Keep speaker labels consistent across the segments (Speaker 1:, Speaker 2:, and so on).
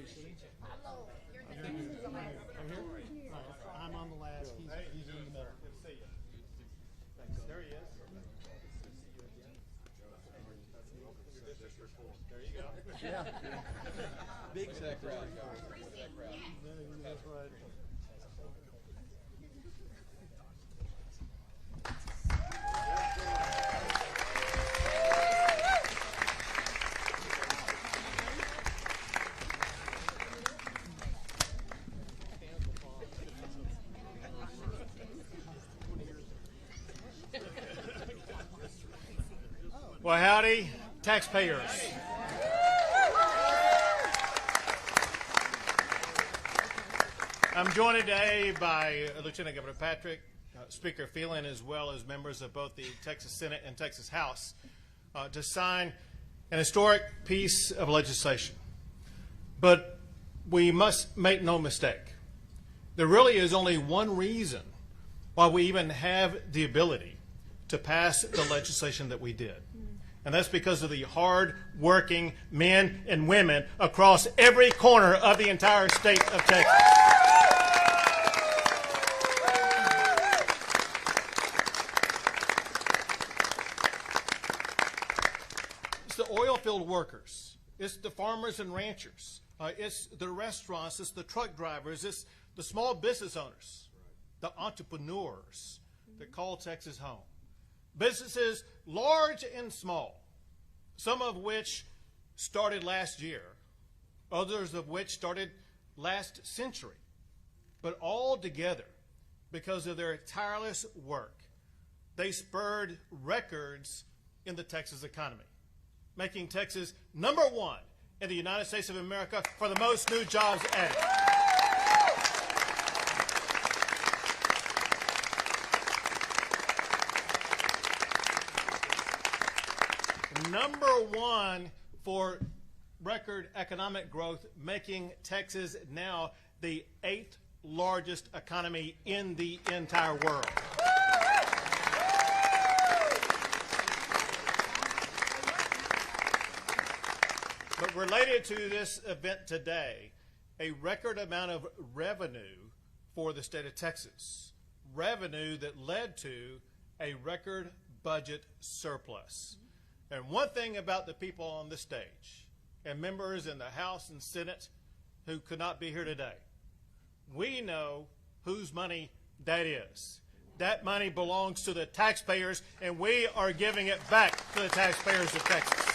Speaker 1: we sitting? I'm here? I'm on the last. He's in the middle.
Speaker 2: Good to see you. There he is. There you go.
Speaker 3: Yeah. Big that crowd.
Speaker 1: That's right.
Speaker 2: Well, howdy, taxpayers. I'm joined today by Lieutenant Governor Patrick, Speaker Phelan, as well as members of both the Texas Senate and Texas House to sign an historic piece of legislation. But we must make no mistake. There really is only one reason why we even have the ability to pass the legislation that we did. And that's because of the hard-working men and women across every corner of the entire state of Texas. It's the oil field workers. It's the farmers and ranchers. It's the restaurants. It's the truck drivers. It's the small business owners, the entrepreneurs that call Texas home. Businesses large and small, some of which started last year, others of which started last century, but all together, because of their tireless work, they spurred records in the Texas economy, making Texas #1 in the United States of America for the most new jobs added. #1 for record economic growth, making Texas now the 8th largest economy in the entire world. But related to this event today, a record amount of revenue for the state of Texas, revenue that led to a record budget surplus. And one thing about the people on this stage and members in the House and Senate who could not be here today, we know whose money that is. That money belongs to the taxpayers, and we are giving it back to the taxpayers of Texas.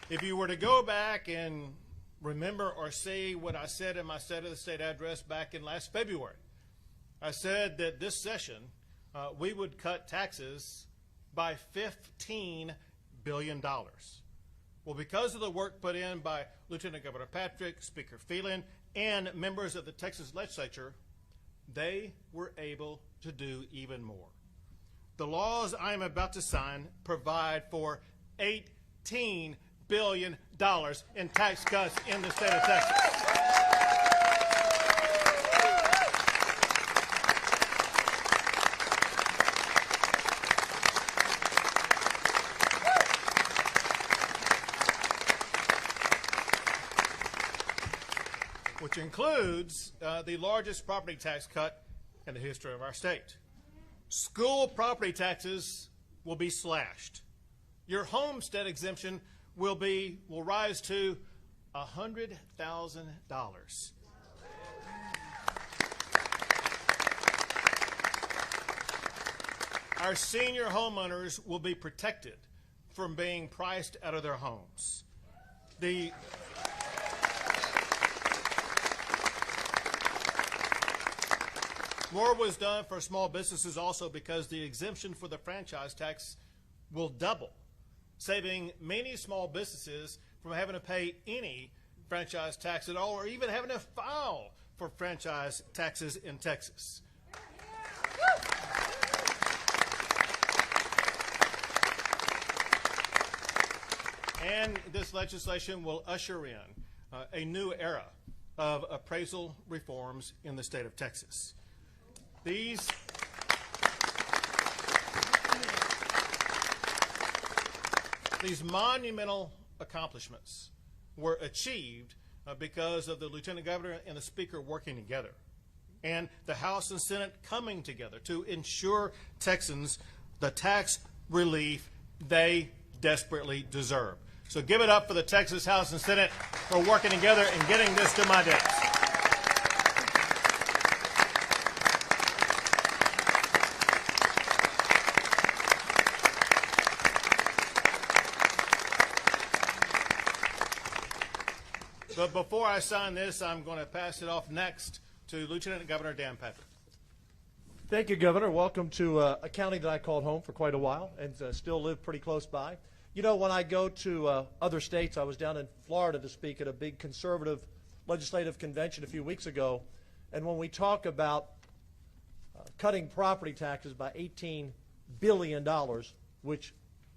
Speaker 2: If you were to go back and remember or see what I said in my State of the State address back in last February, I said that this session we would cut taxes by $15 billion. Well, because of the work put in by Lieutenant Governor Patrick, Speaker Phelan, and members of the Texas legislature, they were able to do even more. The laws I am about to sign provide for $18 billion in tax cuts in the state of Texas. Which includes the largest property tax cut in the history of our state. School property taxes will be slashed. Your homestead exemption will rise to $100,000. Our senior homeowners will be protected from being priced out of their homes. More was done for small businesses also because the exemption for the franchise tax will double, saving many small businesses from having to pay any franchise tax at all, or even having to file for franchise taxes in Texas. And this legislation will usher in a new era of appraisal reforms in the state of Texas. These These monumental accomplishments were achieved because of the Lieutenant Governor and the Speaker working together, and the House and Senate coming together to ensure Texans the tax relief they desperately deserve. So give it up for the Texas House and Senate for working together and getting this to my desk. But before I sign this, I'm going to pass it off next to Lieutenant Governor Dan Patrick.
Speaker 4: Thank you, Governor. Welcome to a county that I called home for quite a while and still live pretty close by. You know, when I go to other states, I was down in Florida to speak at a big conservative legislative convention a few weeks ago, and when we talk about cutting property taxes by $18 billion, which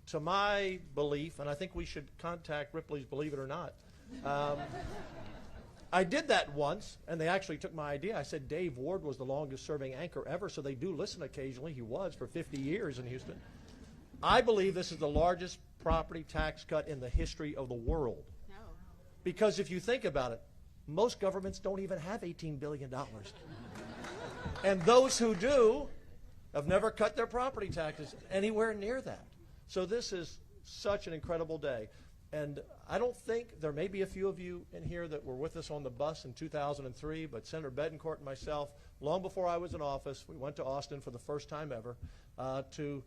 Speaker 4: to my belief, and I think we should contact Ripley's Believe It or Not, I did that once, and they actually took my idea. I said Dave Ward was the longest-serving anchor ever, so they do listen occasionally. He was for 50 years in Houston. I believe this is the largest property tax cut in the history of the world. No. Because if you think about it, most governments don't even have $18 billion. And those who do have never cut their property taxes anywhere near that. So this is such an incredible day. And I don't think, there may be a few of you in here that were with us on the bus in 2003, but Senator Bettencourt and myself, long before I was in office, we went to Austin for the first time ever to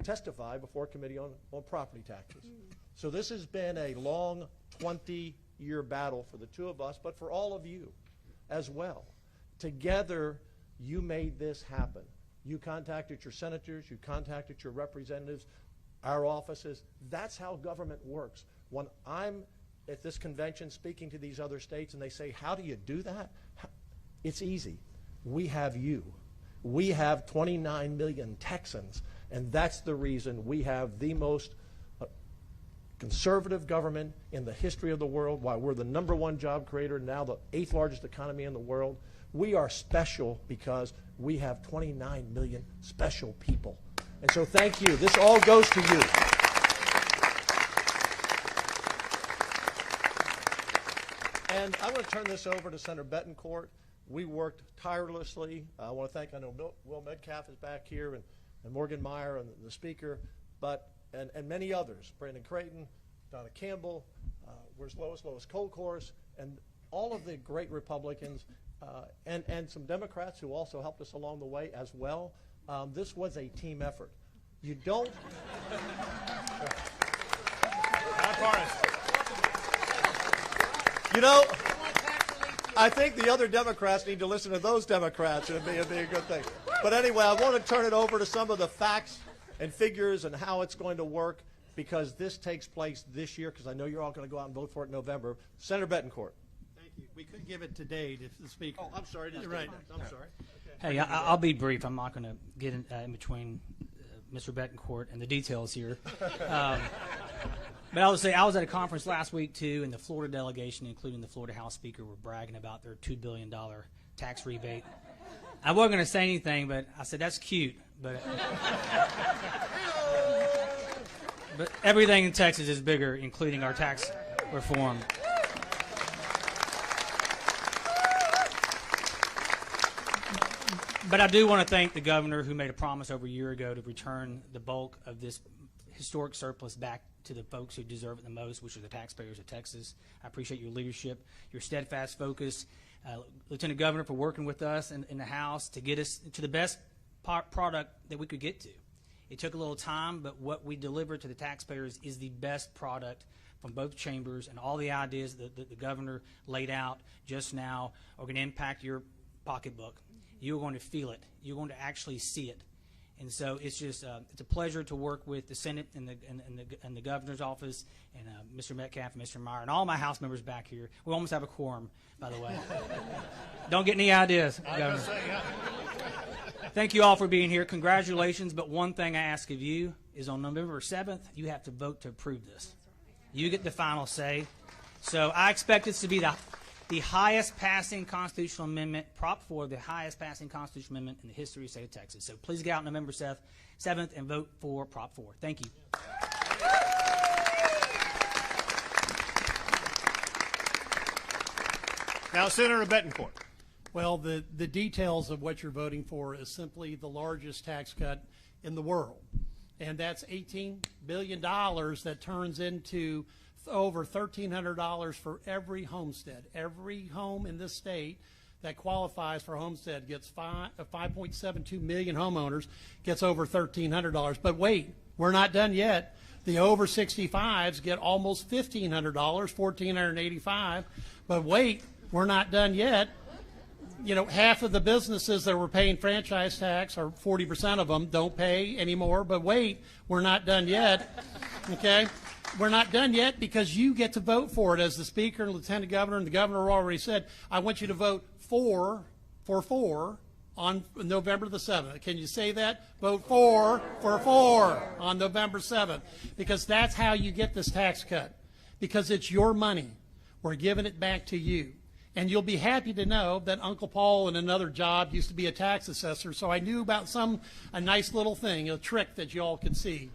Speaker 4: testify before a committee on property taxes. So this has been a long 20-year battle for the two of us, but for all of you as well. Together, you made this happen. You contacted your senators, you contacted your representatives, our offices. That's how government works. When I'm at this convention speaking to these other states and they say, how do you do that? It's easy. We have you. We have 29 million Texans, and that's the reason we have the most conservative government in the history of the world, why we're the #1 job creator, now the 8th largest economy in the world. We are special because we have 29 million special people. And so thank you. This all goes to you. And I'm going to turn this over to Senator Bettencourt. We worked tirelessly. I want to thank, I know Will Metcalf is back here, and Morgan Meyer and the Speaker, and many others, Brandon Creighton, Donna Campbell, where's Lois Colcourse, and all of the great Republicans, and some Democrats who also helped us along the way as well. This was a team effort. You don't. You know, I think the other Democrats need to listen to those Democrats, and it'd be a good thing. But anyway, I want to turn it over to some of the facts and figures and how it's going to work, because this takes place this year, because I know you're all going to go out and vote for it in November. Senator Bettencourt.
Speaker 1: Thank you. We could give it today to the Speaker.
Speaker 4: Oh, I'm sorry.
Speaker 1: You're right.
Speaker 4: I'm sorry.
Speaker 5: Hey, I'll be brief. I'm not going to get in between Mr. Bettencourt and the details here. But I would say I was at a conference last week, too, and the Florida delegation, including the Florida House Speaker, were bragging about their $2 billion tax rebate. I wasn't going to say anything, but I said, that's cute. But everything in Texas is bigger, including our tax reform. But I do want to thank the governor, who made a promise over a year ago to return the bulk of this historic surplus back to the folks who deserve it the most, which are the taxpayers of Texas. I appreciate your leadership, your steadfast focus. Lieutenant Governor, for working with us in the House to get us to the best product that we could get to. It took a little time, but what we delivered to the taxpayers is the best product from both chambers, and all the ideas that the governor laid out just now are going to impact your pocketbook. You're going to feel it. You're going to actually see it. And so it's just it's a pleasure to work with the Senate and the governor's office, and Mr. Metcalf and Mr. Meyer and all my House members back here. We almost have a quorum, by the way. Don't get any ideas, Governor. Thank you all for being here. Congratulations. But one thing I ask of you is on November 7th, you have to vote to approve this. You get the final say. So I expect this to be the highest passing constitutional amendment, Prop 4, the highest passing constitutional amendment in the history of the state of Texas. So please get out November 7th and vote for Prop 4. Thank you.
Speaker 2: Now, Senator Bettencourt.
Speaker 1: Well, the details of what you're voting for is simply the largest tax cut in the world. And that's $18 billion that turns into over $1,300 for every homestead. Every home in this state that qualifies for homestead gets 5.72 million homeowners gets over $1,300. But wait, we're not done yet. The over 65s get almost $1,500, $1,485. But wait, we're not done yet. You know, half of the businesses that were paying franchise tax, or 40% of them, don't pay anymore. But wait, we're not done yet. Okay? We're not done yet because you get to vote for it. As the Speaker and Lieutenant Governor and the Governor already said, I want you to vote for on November the 7th. Can you say that? Vote for on November 7th. Because that's how you get this tax cut. Because it's your money. We're giving it back to you. And you'll be happy to know that Uncle Paul in another job used to be a tax assessor, so I knew about a nice little thing, a trick that you all could see.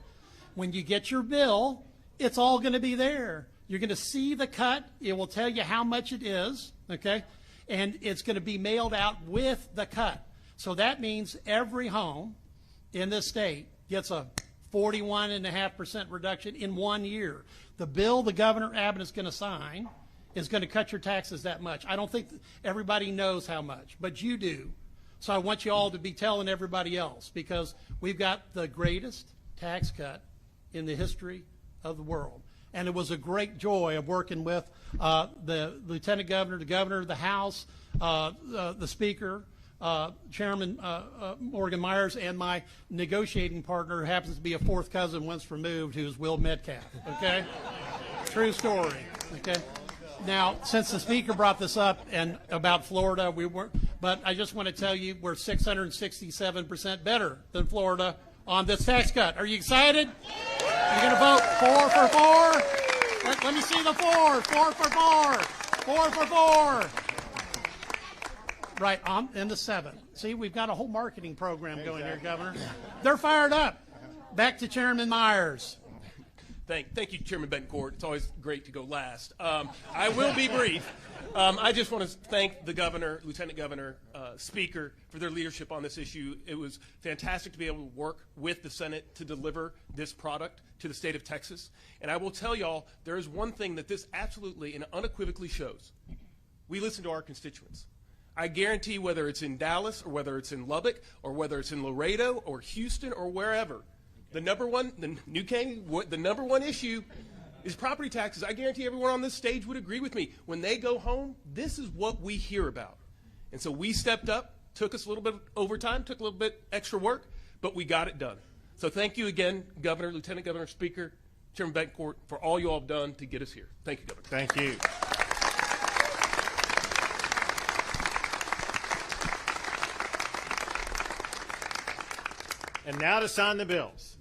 Speaker 1: When you get your bill, it's all going to be there. You're going to see the cut. It will tell you how much it is, okay? And it's going to be mailed out with the cut. So that means every home in this state gets a 41.5% reduction in 1 year. The bill the Governor Abbott is going to sign is going to cut your taxes that much. I don't think everybody knows how much, but you do. So I want you all to be telling everybody else, because we've got the greatest tax cut in the history of the world. And it was a great joy of working with the Lieutenant Governor, the Governor of the House, the Speaker, Chairman Morgan Myers, and my negotiating partner, who happens to be a fourth cousin once removed, who's Will Metcalf, okay? True story, okay? Now, since the Speaker brought this up and about Florida, but I just want to tell you we're 667% better than Florida on this tax cut. Are you excited? You're going to vote for? Let me see the four. Four. Right, and the 7. See, we've got a whole marketing program going here, Governor. They're fired up. Back to Chairman Myers.
Speaker 6: Thank you, Chairman Bettencourt. It's always great to go last. I will be brief. I just want to thank the Governor, Lieutenant Governor, Speaker for their leadership on this issue. It was fantastic to be able to work with the Senate to deliver this product to the state of Texas. And I will tell y'all, there is one thing that this absolutely and unequivocally shows. We listen to our constituents. I guarantee whether it's in Dallas or whether it's in Lubbock or whether it's in Laredo or Houston or wherever, the number one issue is property taxes. I guarantee everyone on this stage would agree with me. When they go home, this is what we hear about. And so we stepped up, took us a little bit of overtime, took a little bit extra work, but we got it done. So thank you again, Governor, Lieutenant Governor, Speaker, Chairman Bettencourt, for all you all have done to get us here. Thank you, Governor.
Speaker 2: Thank you. And now to sign the bills.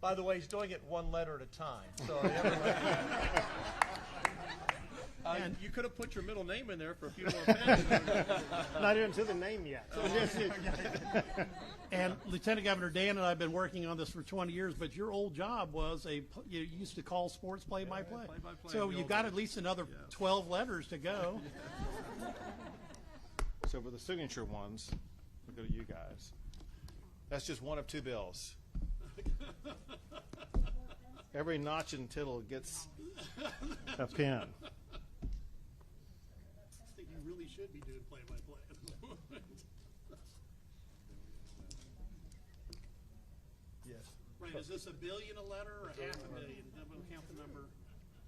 Speaker 4: By the way, he's doing it one letter at a time. So and you could have put your middle name in there for a few more pens.
Speaker 2: Not even to the name yet.
Speaker 1: And Lieutenant Governor Dan and I have been working on this for 20 years, but your old job was you used to call sports play-by-play. So you've got at least another 12 letters to go.
Speaker 2: So for the signature ones, we'll go to you guys. That's just one of two bills. Every notch and tittle gets a pen.
Speaker 1: I think you really should be doing play-by-play. Right, is this $1 billion a letter or $500 million? We'll count the number.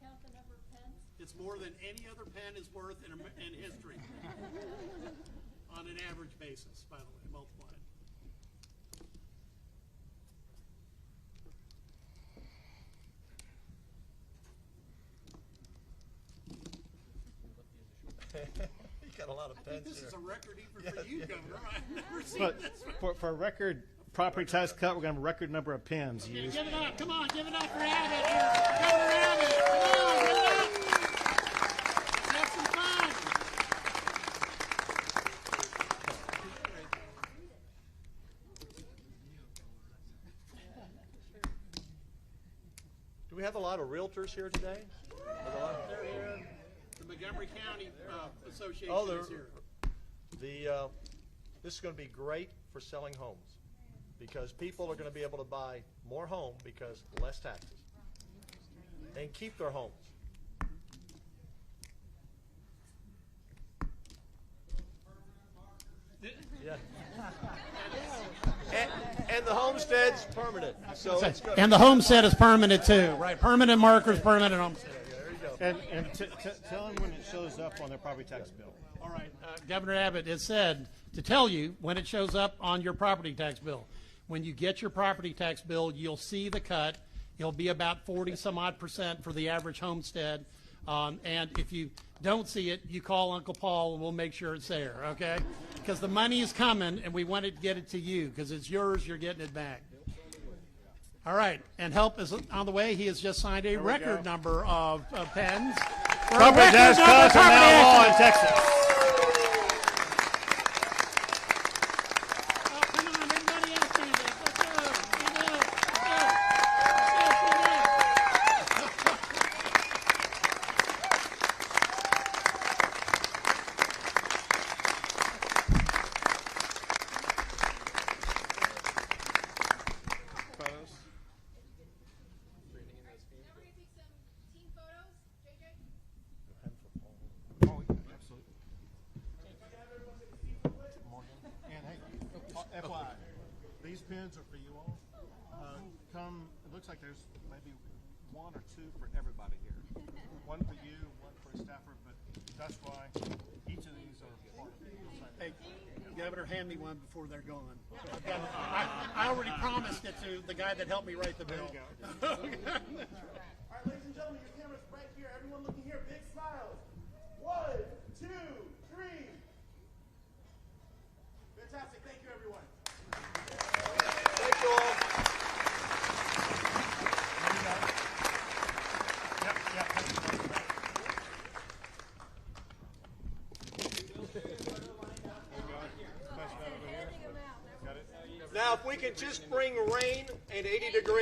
Speaker 7: Count the number of pens.
Speaker 1: It's more than any other pen is worth in history. On an average basis, by the way, multiplied.
Speaker 4: You got a lot of
Speaker 1: I think
Speaker 4: pens
Speaker 1: this
Speaker 4: here.
Speaker 1: is a record even for you, Governor. I've never seen
Speaker 2: But
Speaker 1: this.
Speaker 2: for a record property tax cut, we're going to have a record number of pens
Speaker 1: Yeah,
Speaker 2: used.
Speaker 1: give it up. Come on, give it up for Abbott here. Governor Abbott. Come on, give it up. Let's have some fun.
Speaker 4: Do we have a lot of realtors here today?
Speaker 1: They're here. The Montgomery County Association
Speaker 4: Oh,
Speaker 1: is here.
Speaker 4: This is going to be great for selling homes because people are going to be able to buy more home because less taxes and keep their homes. Yeah. And the homestead's permanent, so it's good.
Speaker 1: And the homestead is permanent too, right? Permanent markers, permanent homestead.
Speaker 4: There you go.
Speaker 2: And tell them when it shows up on their property tax bill.
Speaker 1: All right, Governor Abbott has said to tell you when it shows up on your property tax bill. When you get your property tax bill, you'll see the cut. It'll be about 40-some-odd% for the average homestead. And if you don't see it, you call Uncle Paul and we'll make sure it's there, okay? Because the money is coming and we want to get it to you because it's yours, you're getting it back. All right, and help is on the way. He has just signed a record number of pens. For a
Speaker 2: Property
Speaker 1: record
Speaker 2: tax
Speaker 1: number of
Speaker 2: cuts are now law in
Speaker 1: property
Speaker 2: Texas.
Speaker 1: Oh, come on, everybody else stand up. Let's go. Stand up. Let's go. Let's go, stand up.
Speaker 2: Photos.
Speaker 7: Now we're gonna take some team photos. JJ?
Speaker 2: Oh, yeah, absolutely. And hey, FYI, these pens are for you all. It looks like there's maybe one or two for everybody here. One for you, one for a staffer, but that's why each of these are part of it.
Speaker 1: Hey, Governor, hand me one before they're gone. I already promised it to the guy that helped me write the bill.
Speaker 8: All right, ladies and gentlemen, your camera's right here. Everyone looking here, big smiles. 1, 2, 3. Fantastic. Thank you, everyone.
Speaker 4: Thank you all. Now, if we could just bring rain and 80 degrees.